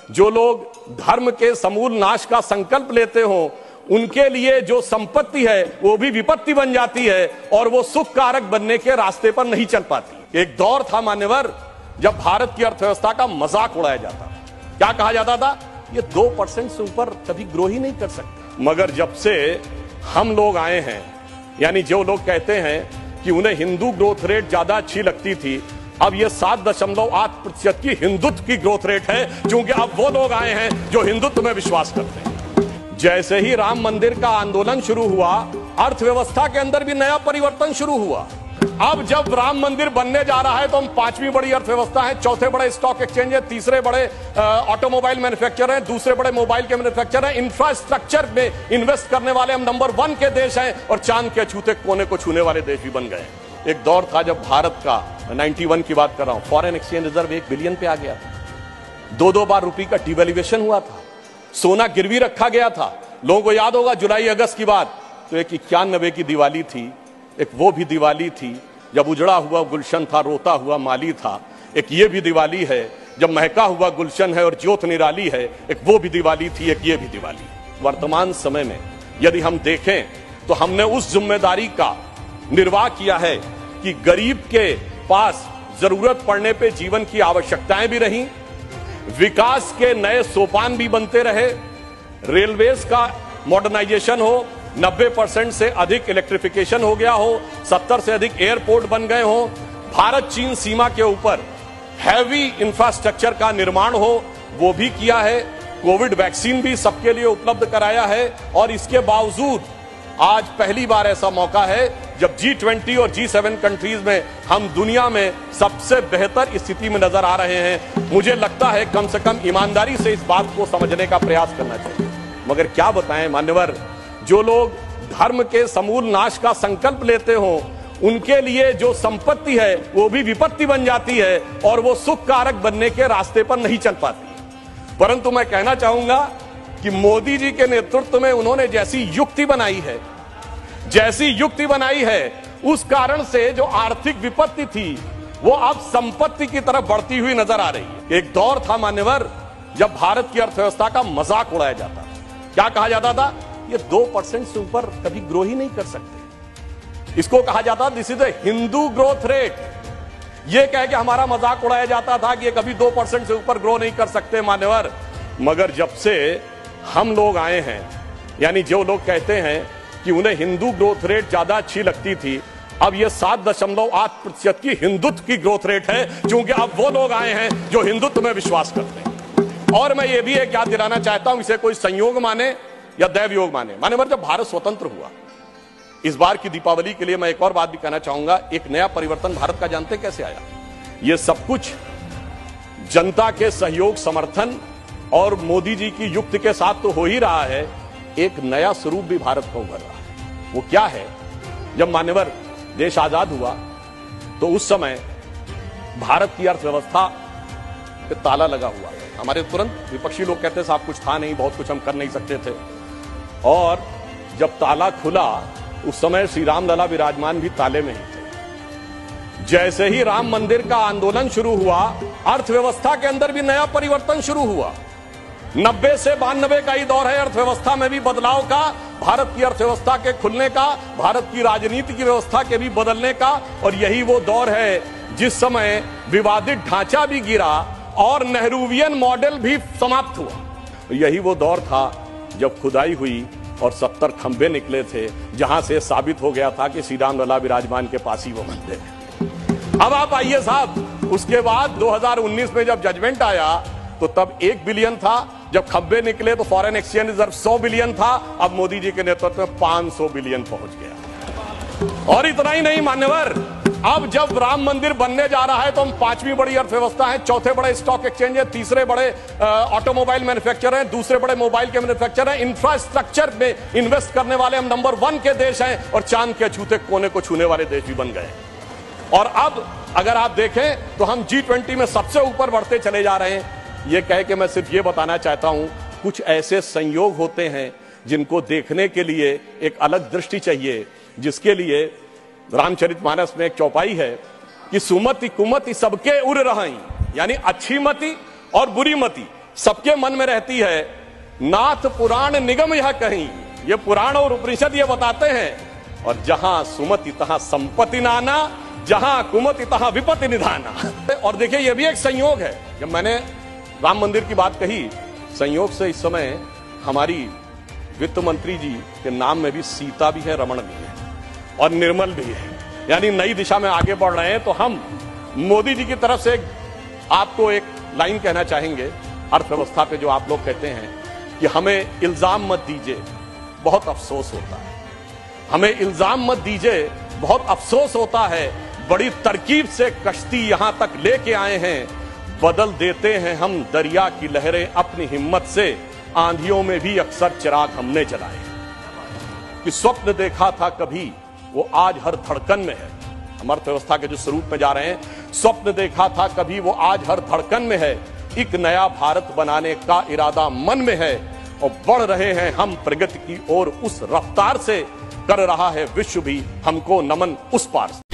जो लोग धर्म के समूल नाश का संकल्प लेते हो, उनके लिए जो संपत्ति है वो भी विपत्ति बन जाती है और वो सुख कारक बनने के रास्ते पर नहीं चल पाती। एक दौर था मान्यवर जब भारत की अर्थव्यवस्था का मजाक उड़ाया जाता था। क्या कहा जाता था? ये 2% से ऊपर कभी ग्रो ही नहीं कर सकते। मगर जब से हम लोग आए हैं, यानी जो लोग कहते हैं कि उन्हें हिंदू ग्रोथ रेट ज्यादा अच्छी लगती थी, अब ये 7.8% की हिंदुत्व की ग्रोथ रेट है, क्योंकि अब वो लोग आए हैं जो हिंदुत्व में विश्वास करते हैं। जैसे ही राम मंदिर का आंदोलन शुरू हुआ, अर्थव्यवस्था के अंदर भी नया परिवर्तन शुरू हुआ। अब जब राम मंदिर बनने जा रहा है तो हम 5वीं बड़ी अर्थव्यवस्था है, चौथे बड़े स्टॉक एक्सचेंज है, तीसरे बड़े ऑटोमोबाइल मैन्युफैक्चरर हैं, दूसरे बड़े मोबाइल के मैन्युफैक्चरर हैं, इंफ्रास्ट्रक्चर में इन्वेस्ट करने वाले हम नंबर 1 के देश हैं और चांद के छूते कोने को छूने वाले देश भी बन गए। एक दौर था जब भारत का 91 की बात कर रहा हूं, फॉरेन एक्सचेंज रिजर्व 1 बिलियन पे आ गया था। 2-2 बार रुपये का डिवैल्यूएशन हुआ था, सोना गिरवी रखा गया था। लोगों को याद होगा जुलाई अगस्त की बात, तो एक 91 की दिवाली थी, एक वो भी दिवाली थी जब उजड़ा हुआ गुलशन था, रोता हुआ माली था। एक ये भी दिवाली है जब महका हुआ गुलशन है और ज्योत निराली है, एक वो भी दिवाली थी, एक ये भी दिवाली। वर्तमान समय में यदि हम देखें तो हमने उस जिम्मेदारी का निर्वाह किया है कि गरीब के पास जरूरत पड़ने पे जीवन की आवश्यकताएं भी रहीं, विकास के नए सोपान भी बनते रहे, रेलवेज का मॉडर्नाइजेशन हो, 90% से अधिक इलेक्ट्रिफिकेशन हो गया हो, 70 से अधिक एयरपोर्ट बन गए हो, भारत चीन सीमा के ऊपर हैवी इंफ्रास्ट्रक्चर का निर्माण हो, वो भी किया है। कोविड वैक्सीन भी सबके लिए उपलब्ध कराया है और इसके बावजूद आज पहली बार ऐसा मौका है जब G20 और G7 कंट्रीज में हम दुनिया में सबसे बेहतर स्थिति में नजर आ रहे हैं। मुझे लगता है कम से कम ईमानदारी से इस बात को समझने का प्रयास करना चाहिए। मगर क्या बताएं मान्यवर, जो लोग धर्म के समूल नाश का संकल्प लेते हो, उनके लिए जो संपत्ति है वो भी विपत्ति बन जाती है और वो सुख कारक बनने के रास्ते पर नहीं चल पाती। परंतु मैं कहना चाहूंगा कि मोदी जी के नेतृत्व में उन्होंने जैसी युक्ति बनाई है, उस कारण से जो आर्थिक विपत्ति थी वो अब संपत्ति की तरफ बढ़ती हुई नजर आ रही है। एक दौर था मान्यवर जब भारत की अर्थव्यवस्था का मजाक उड़ाया जाता था। क्या कहा जाता था? ये 2% से ऊपर कभी ग्रो ही नहीं कर सकते। इसको कहा जाता this is the Hindu growth rate. ये कह के हमारा मजाक उड़ाया जाता था कि ये कभी 2% से ऊपर ग्रो नहीं कर सकते मान्यवर। मगर जब से हम लोग आए हैं, यानी जो लोग कहते हैं कि उन्हें हिंदू ग्रोथ रेट ज्यादा अच्छी लगती थी, अब ये 7.8% की हिंदुत्व की ग्रोथ रेट है, क्योंकि अब वो लोग आए हैं जो हिंदुत्व में विश्वास करते हैं। और मैं ये भी एक याद दिलाना चाहता हूं, इसे कोई संयोग माने या दैव योग माने, मान्यवर जब भारत स्वतंत्र हुआ, इस बार की दीपावली के लिए मैं एक और बात भी कहना चाहूंगा, एक नया परिवर्तन भारत का जानते कैसे आया? ये सब कुछ जनता के सहयोग, समर्थन और मोदी जी की युक्ति के साथ तो हो ही रहा है। एक नया स्वरूप भी भारत का उभर रहा है। वो क्या है? जब मान्यवर देश आजाद हुआ तो उस समय भारत की अर्थव्यवस्था पे ताला लगा हुआ है। हमारे तुरंत विपक्षी लोग कहते साहब कुछ था नहीं, बहुत कुछ हम कर नहीं सकते थे। और जब ताला खुला उस समय श्री राम लला विराजमान भी ताले में ही थे। जैसे ही राम मंदिर का आंदोलन शुरू हुआ, अर्थव्यवस्था के अंदर भी नया परिवर्तन शुरू हुआ। 90 से 92 का ही दौर है अर्थव्यवस्था में भी बदलाव का, भारत की अर्थव्यवस्था के खुलने का, भारत की राजनीति की व्यवस्था के भी बदलने का। और यही वो दौर है जिस समय विवादित ढांचा भी गिरा और नेहरूवियन मॉडल भी समाप्त हुआ। यही वो दौर था जब खुदाई हुई और 70 खंबे निकले थे, जहां से साबित हो गया था कि श्री राम लला विराजमान के पास ही वो मंदिर है। अब आप आइए साहब, उसके बाद 2019 में जब जजमेंट आया तो तब 1 बिलियन था, जब खंबे निकले तो फॉरेन एक्सचेंज रिजर्व 100 बिलियन था, अब मोदी जी के नेतृत्व में 500 बिलियन पहुंच गया। और इतना ही नहीं मान्यवर, अब जब राम मंदिर बनने जा रहा है तो हम 5वीं बड़ी अर्थव्यवस्था है, चौथे बड़े स्टॉक एक्सचेंज है, तीसरे बड़े ऑटोमोबाइल मैन्युफैक्चरर हैं, दूसरे बड़े मोबाइल के मैन्युफैक्चरर हैं, इंफ्रास्ट्रक्चर में इन्वेस्ट करने वाले हम नंबर 1 के देश हैं और चांद के छूते कोने को छूने वाले देश भी बन गए। और अब अगर आप देखें तो हम G20 में सबसे ऊपर बढ़ते चले जा रहे हैं। ये कह के मैं सिर्फ ये बताना चाहता हूं, कुछ ऐसे संयोग होते हैं जिनको देखने के लिए एक अलग दृष्टि चाहिए, जिसके लिए रामचरितमानस में एक चौपाई है कि सुमति कुमति सबके उर रही, यानी अच्छी मति और बुरी मति सबके मन में रहती है, नाथ पुराण निगम यह कहीं, ये पुराण और उपनिषद ये बताते हैं, और जहां सुमति तहां संपत्ति नाना, जहां कुमति तहां विपत्ति निधाना। और देखिए ये भी एक संयोग है, जब मैंने राम मंदिर की बात कही, संयोग से इस समय हमारी वित्त मंत्री जी के नाम में भी सीता भी है, रमण भी है और निर्मल भी है, यानी नई दिशा में आगे बढ़ रहे हैं। तो हम मोदी जी की तरफ से आपको एक लाइन कहना चाहेंगे अर्थव्यवस्था पे, जो आप लोग कहते हैं कि हमें इल्जाम मत दीजिए, बहुत अफसोस होता है, हमें इल्जाम मत दीजिए, बहुत अफसोस होता है, बड़ी तरकीब से कश्ती यहां तक लेके आए हैं, बदल देते हैं हम दरिया की लहरें अपनी हिम्मत से, आंधियों में भी अक्सर चिराग हमने जलाए। कि स्वप्न देखा था कभी वो आज हर धड़कन में है, हम अर्थव्यवस्था के जो स्वरूप में जा रहे हैं, स्वप्न देखा था कभी वो आज हर धड़कन में है, एक नया भारत बनाने का इरादा मन में है, और बढ़ रहे हैं हम प्रगति की ओर उस रफ्तार से, कर रहा है विश्व भी हमको नमन उस पार से।